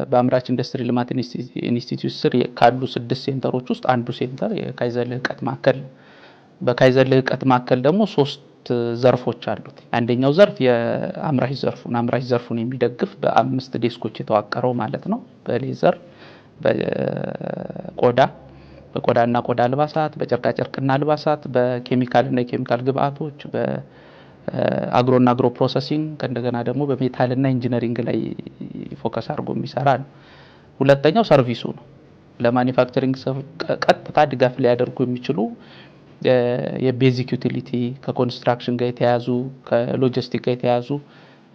በአምራች ኢንዱስትሪ ልማት ኢንስቲትዩት ስር ካሉ 6 ሴንተሮች ውስጥ አንዱ ሴንተር የካይዘር ልህቀት ማዕከል። በካይዘር ልህቀት ማዕከል ደግሞ 3 ዘርፎች አሉት። አንደኛው ዘርፍ የአምራች ዘርፉን የሚደግፍ በ5 ዴስኮች የተዋቀረው ማለት ነው። በሌዘር፣ በቆዳና ቆዳ አልባሳት፣ በጨርቃጨርቅና አልባሳት፣ በኬሚካልና የኬሚካል ግብአቶች፣ በአግሮና አግሮ ፕሮሰሲንግ እንደገና ደግሞ በሜታልና ኢንጂነሪንግ ላይ ፎከስ አድርጎ የሚሰራ ነው። ሁለተኛው ሰርቪሱ ነው። ለማኒፋክቸሪንግ ቀጥታ ድጋፍ ሊያደርጉ የሚችሉ የቤዚክ ዩቲሊቲ ከኮንስትራክሽን ጋር የተያዙ ከሎጂስቲክ ጋር የተያዙ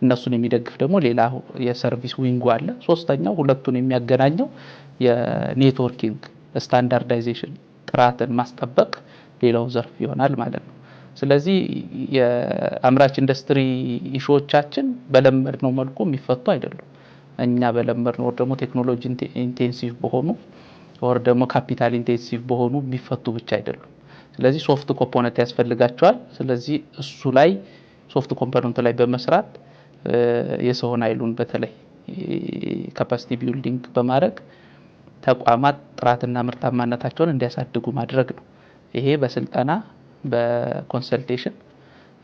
እነሱን የሚደግፍ ደግሞ ሌላ የሰርቪስ ዊንግ አለ። ሶስተኛው ሁለቱን የሚያገናኘው የኔትወርኪንግ ስታንዳርዳይዜሽን ጥራትን ማስጠበቅ ሌላው ዘርፍ ይሆናል ማለት ነው። ስለዚህ የአምራች ኢንዱስትሪ ኢሹዎቻችን በለመድነው መልኩ የሚፈቱ አይደሉም። እኛ በለመድነው ደግሞ ቴክኖሎጂ ኢንቴንሲቭ በሆኑ ወር ደግሞ ካፒታል ኢንቴንሲቭ በሆኑ የሚፈቱ ብቻ አይደሉም። ስለዚህ ሶፍት ኮምፖነንት ያስፈልጋቸዋል። ስለዚህ እሱ ላይ ሶፍት ኮምፖነንት ላይ በመስራት የሰውን ኃይሉን በተለይ ካፓሲቲ ቢልዲንግ በማድረግ ተቋማት ጥራትና ምርታማነታቸውን እንዲያሳድጉ ማድረግ ነው። ይሄ በስልጠና በኮንሰልቴሽን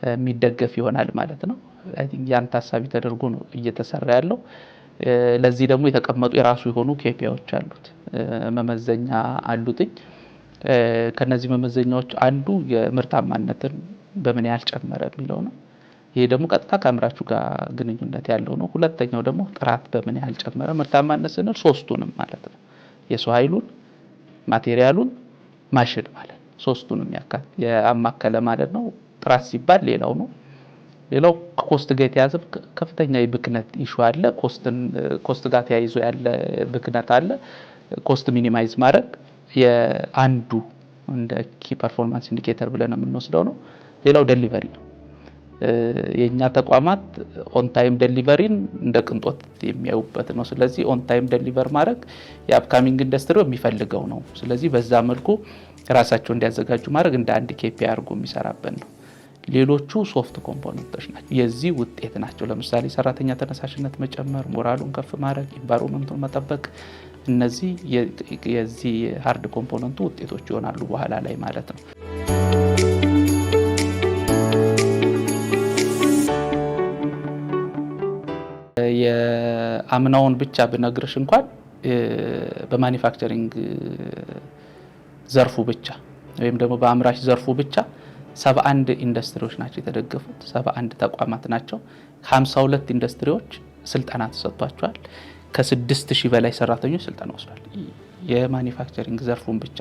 የሚደገፍ ይሆናል ማለት ነው። አይ ቲንክ ያን ታሳቢ ተደርጎ ነው እየተሰራ ያለው። ለዚህ ደግሞ የተቀመጡ የራሱ የሆኑ ኬፒአይዎች አሉት፣ መመዘኛ አሉት። ከነዚህ መመዘኛዎች አንዱ የምርታማነትን በምን ያህል ጨመረ የሚለው ነው። ይሄ ደግሞ ቀጥታ ከአምራቹ ጋር ግንኙነት ያለው ነው። ሁለተኛው ደግሞ ጥራት በምን ያህል ጨመረ። ምርታማነት ስንል ሶስቱንም ማለት ነው። የሰው ኃይሉን፣ ማቴሪያሉን፣ ማሽን ማለት ሶስቱንም ያማከለ ማለት ነው። ጥራት ሲባል ሌላው ነው። ሌላው ኮስት ጋር የተያዘ ከፍተኛ የብክነት ኢሹ አለ። ኮስት ጋር ተያይዞ ያለ ብክነት አለ። ኮስት ሚኒማይዝ ማድረግ የአንዱ እንደ ኪ ፐርፎርማንስ ኢንዲኬተር ብለን የምንወስደው ነው። ሌላው ዴሊቨሪ ነው። የኛ ተቋማት ኦን ታይም ዴሊቨሪን እንደ ቅንጦት የሚያዩበት ነው። ስለዚህ ኦን ታይም ዴሊቨር ማድረግ የአፕካሚንግ ኢንዱስትሪው የሚፈልገው ነው። ስለዚህ በዛ መልኩ ራሳቸው እንዲያዘጋጁ ማድረግ እንደ አንድ ኬፒአይ አድርጎ የሚሰራበት ነው። ሌሎቹ ሶፍት ኮምፖነንቶች ናቸው፣ የዚህ ውጤት ናቸው። ለምሳሌ ሰራተኛ ተነሳሽነት መጨመር፣ ሞራሉን ከፍ ማድረግ፣ ኢንቫይሮንመንቱን መጠበቅ፣ እነዚህ የዚህ ሃርድ ኮምፖነንቱ ውጤቶች ይሆናሉ በኋላ ላይ ማለት ነው። የአምናውን ብቻ ብነግርሽ እንኳን በማኒፋክቸሪንግ ዘርፉ ብቻ ወይም ደግሞ በአምራች ዘርፉ ብቻ 71 ኢንዱስትሪዎች ናቸው የተደገፉት። 71 ተቋማት ናቸው። 52 ኢንዱስትሪዎች ስልጠና ተሰጥቷቸዋል። ከ6000 በላይ ሰራተኞች ስልጠና ወስደዋል። የማኒፋክቸሪንግ ዘርፉን ብቻ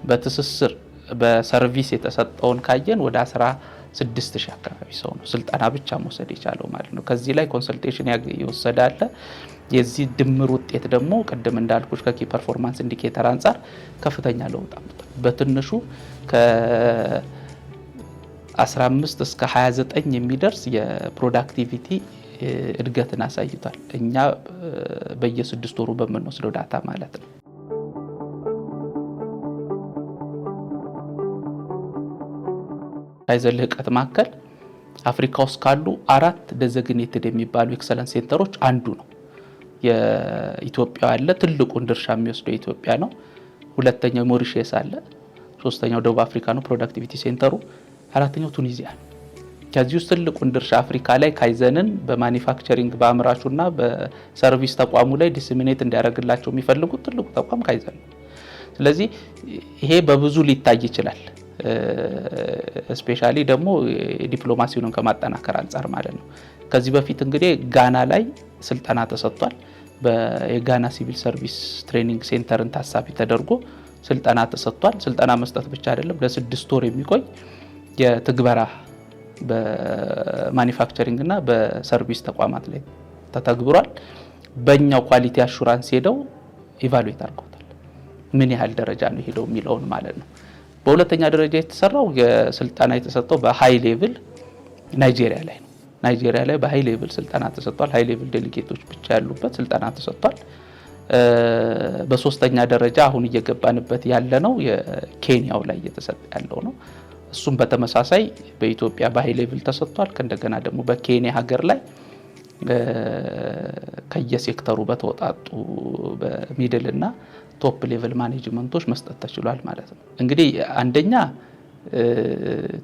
በትስስር በሰርቪስ የተሰጠውን ካየን ወደ 16000 አካባቢ ሰው ነው ስልጠና ብቻ መውሰድ የቻለው ማለት ነው። ከዚህ ላይ ኮንሰልቴሽን ይወሰዳል። የዚህ ድምር ውጤት ደግሞ ቅድም እንዳልኩሽ ከኪ ፐርፎርማንስ ኢንዲኬተር አንፃር ከፍተኛ ለውጥ አምጥቷል። በትንሹ ከ15 እስከ 29 የሚደርስ የፕሮዳክቲቪቲ እድገትን አሳይቷል። እኛ በየ6 ወሩ በምንወስደው ዳታ ማለት ነው። ካይዘር ልህቀት ማዕከል አፍሪካ ውስጥ ካሉ 4 ዴዚግኔትድ የሚባሉ ኤክሰለንስ ሴንተሮች አንዱ ነው። የኢትዮጵያ አለ፣ ትልቁን ድርሻ የሚወስደው ኢትዮጵያ ነው። ሁለተኛው ሞሪሼስ አለ፣ ሶስተኛው ደቡብ አፍሪካ ነው ፕሮዳክቲቪቲ ሴንተሩ፣ አራተኛው ቱኒዚያ ነው። ከዚህ ውስጥ ትልቁን ድርሻ አፍሪካ ላይ ካይዘንን በማኒፋክቸሪንግ በአምራቹና በሰርቪስ ተቋሙ ላይ ዲስሚኔት እንዲያደርግላቸው የሚፈልጉት ትልቁ ተቋም ካይዘን ነው። ስለዚህ ይሄ በብዙ ሊታይ ይችላል። ስፔሻሊ ደግሞ ዲፕሎማሲውን ከማጠናከር አንፃር ማለት ነው። ከዚህ በፊት እንግዲህ ጋና ላይ ስልጠና ተሰጥቷል። በጋና ሲቪል ሰርቪስ ትሬኒንግ ሴንተርን ታሳቢ ተደርጎ ስልጠና ተሰጥቷል። ስልጠና መስጠት ብቻ አይደለም፣ ለ6 ወር የሚቆይ የትግበራ በማኒፋክቸሪንግ እና በሰርቪስ ተቋማት ላይ ተተግብሯል። በእኛው ኳሊቲ አሹራንስ ሄደው ኢቫሉዌት አድርገውታል። ምን ያህል ደረጃ ነው ሄደው የሚለውን ማለት ነው። በሁለተኛ ደረጃ የተሰራው የስልጠና የተሰጠው በሃይ ሌቭል ናይጄሪያ ላይ ነው። ናይጄሪያ ላይ በሃይ ሌቭል ስልጠና ተሰጥቷል። ሃይ ሌቭል ዴሊጌቶች ብቻ ያሉበት ስልጠና ተሰጥቷል። በሶስተኛ ደረጃ አሁን እየገባንበት ያለ ነው የኬንያው ላይ እየተሰጠ ያለው ነው። እሱም በተመሳሳይ በኢትዮጵያ በሃይ ሌቭል ተሰጥቷል። ከእንደገና ደግሞ በኬንያ ሀገር ላይ ከየሴክተሩ በተወጣጡ በሚድል እና ቶፕ ሌቭል ማኔጅመንቶች መስጠት ተችሏል ማለት ነው። እንግዲህ አንደኛ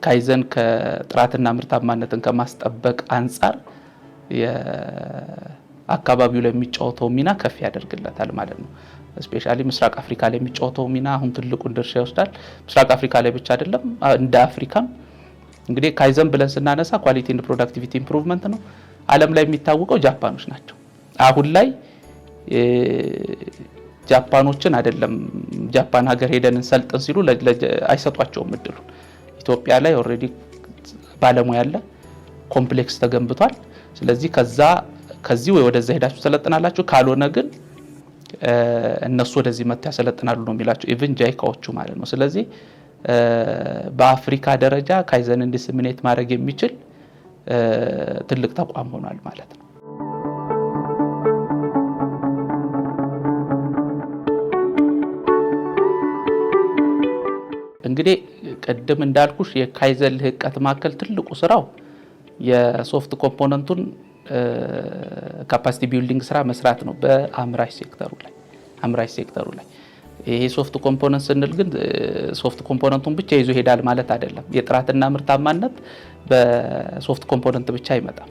ካይዘን ከጥራትና ምርታማነትን ከማስጠበቅ አንጻር የአካባቢው ላይ የሚጫወተው ሚና ከፍ ያደርግለታል ማለት ነው። ስፔሻሊ ምስራቅ አፍሪካ ላይ የሚጫወተው ሚና አሁን ትልቁን ድርሻ ይወስዳል። ምስራቅ አፍሪካ ላይ ብቻ አይደለም፣ እንደ አፍሪካም እንግዲህ ካይዘን ብለን ስናነሳ ኳሊቲ ኤንድ ፕሮዳክቲቪቲ ኢምፕሩቭመንት ነው። ዓለም ላይ የሚታወቀው ጃፓኖች ናቸው። አሁን ላይ ጃፓኖችን አይደለም ጃፓን ሀገር ሄደን እንሰልጥን ሲሉ አይሰጧቸውም እድሉ። ኢትዮጵያ ላይ ኦልሬዲ ባለሙያ ያለ ኮምፕሌክስ ተገንብቷል። ስለዚህ ከዚህ ወይ ወደዛ ሄዳችሁ ሰለጥናላችሁ፣ ካልሆነ ግን እነሱ ወደዚህ መጥተው ያሰለጥናሉ ነው የሚላቸው ኢቭን ጃይካዎቹ ማለት ነው። ስለዚህ በአፍሪካ ደረጃ ካይዘንን ዲስሚኔት ማድረግ የሚችል ትልቅ ተቋም ሆኗል ማለት ነው። እንግዲህ ቅድም እንዳልኩሽ የካይዘን ልህቀት ማዕከል ትልቁ ስራው የሶፍት ኮምፖነንቱን ካፓሲቲ ቢልዲንግ ስራ መስራት ነው። በአምራች ሴክተሩ ላይ ይሄ ሶፍት ኮምፖነንት ስንል ግን ሶፍት ኮምፖነንቱን ብቻ ይዞ ይሄዳል ማለት አይደለም። የጥራትና ምርታማነት በሶፍት ኮምፖነንት ብቻ አይመጣም።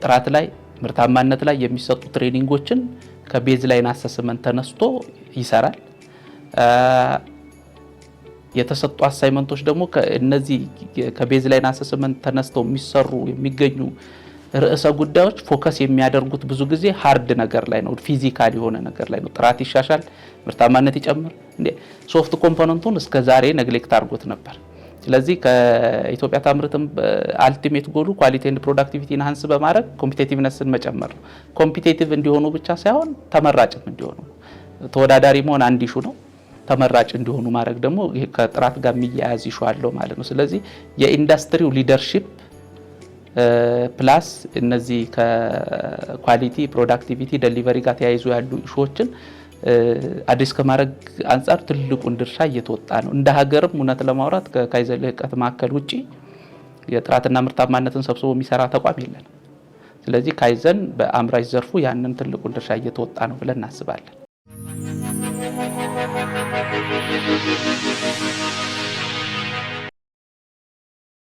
ጥራት ላይ ምርታማነት ላይ የሚሰጡ ትሬኒንጎችን ከቤዝ ላይን አሰስመንት ተነስቶ ይሰራል። የተሰጡ አሳይመንቶች ደግሞ ከነዚህ ከቤዝ ላይን አሰስመንት ተነስተው የሚገኙ ርዕሰ ጉዳዮች ፎከስ የሚያደርጉት ብዙ ጊዜ ሃርድ ነገር ላይ ነው፣ ፊዚካል የሆነ ነገር ላይ ነው። ጥራት ይሻሻል፣ ምርታማነት ይጨምር። ሶፍት ኮምፖነንቱን እስከ ዛሬ ነግሌክት አድርጎት ነበር። ስለዚህ ከኢትዮጵያ ታምርትም አልቲሜት ጎሉ ኳሊቲ ኤንድ ፕሮዳክቲቪቲ ኢንሃንስ በማድረግ ኮምፒቲቲቭነስን መጨመር ነው። ኮምፒቲቲቭ እንዲሆኑ ብቻ ሳይሆን ተመራጭም እንዲሆኑ። ተወዳዳሪ መሆን አንድ ኢሹ ነው፣ ተመራጭ እንዲሆኑ ማድረግ ደግሞ ከጥራት ጋር የሚያያዝ ኢሹ አለው ማለት ነው። ስለዚህ የኢንዱስትሪው ሊደርሺፕ ፕላስ እነዚህ ከኳሊቲ ፕሮዳክቲቪቲ ዴሊቨሪ ጋር ተያይዞ ያሉ ኢሹዎችን አዲስ ከማድረግ አንጻር ትልቁን ድርሻ እየተወጣ ነው። እንደ ሀገርም እውነት ለማውራት ከካይዘን ልህቀት ማዕከል ውጪ የጥራትና ምርታማነትን ሰብስቦ የሚሰራ ተቋም የለን። ስለዚህ ካይዘን በአምራች ዘርፉ ያንን ትልቁን ድርሻ እየተወጣ ነው ብለን እናስባለን።